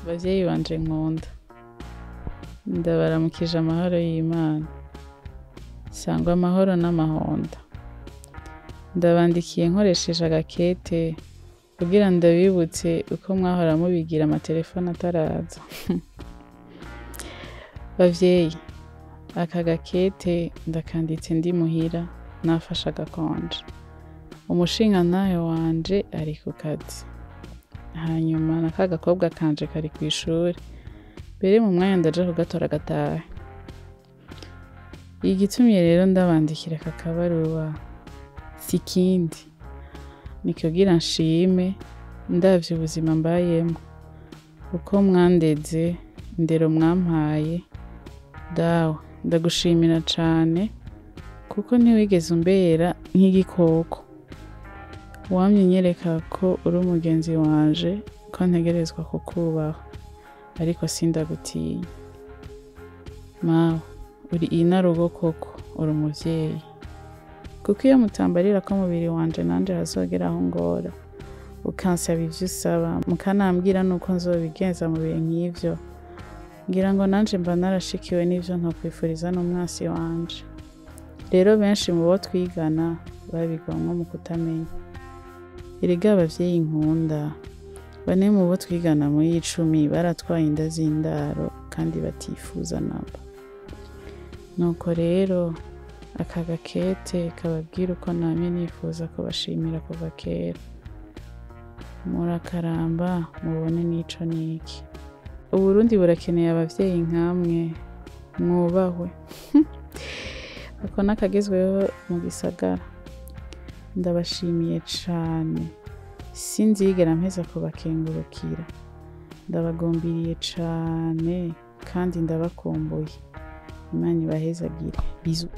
Abavyeyi banje nkunda, ndabaramukije amahoro y'Imana, sangwa amahoro n'amahonda. Ndabandikiye nkoresheje agakete kugira ndabibutse uko mwahora mubigira amatelefone ataraza. Bavyeyi, aka gakete ndakanditse ndi muhira nafashe agakonje. Umushingantahe wanje ari ku kazi, hanyuma na ka gakobwa kanje kari kw'ishuri, mbere mu mwanya ndaja kugatora agatahe. Igitumye rero ndabandikira aka kabaruwa si kindi, ni kugira nshime ndavye ubuzima mbayemwo, uko mwandeze, indero mwampaye. Dawe, ndagushimira cane kuko ntiwigeze umbera nk'igikoko. Wamye unyereka ko uri umugenzi wanje, ko ntegerezwa kukubaha, ariko sindagutinya. Mawe, uri inarugo koko, uri umuvyeyi. Kuko iyo mutambarira ko mubiri wanje nanje hazogera aho ngora, ukansaba ivyo usaba, mukanambwira nuko nzobigenza mu bihe nk'ivyo, ngira ngo nanje mba narashikiwe n'ivyo ntokwifuriza n'umwasi wanje. Rero benshi mu bo twigana babigwamwo mu kutamenya. Erega abavyeyi nkunda, bane mu bo twigana muri 10 baratwaye inda z'indaro kandi batifuza namba. Nuko rero aka gakete kababwira uko namye nifuza kubashimira kuva kera. Murakaramba mubone n'ico n'iki. Uburundi burakeneye abavyeyi nkamwe, mwubahwe. Ako nakagezweho mu gisagara. Ndabashimiye cane, sinzigera mpeza kubakengurukira. Ndabagumbiriye cane kandi ndabakumbuye. Imana ibahezagire. Bizu.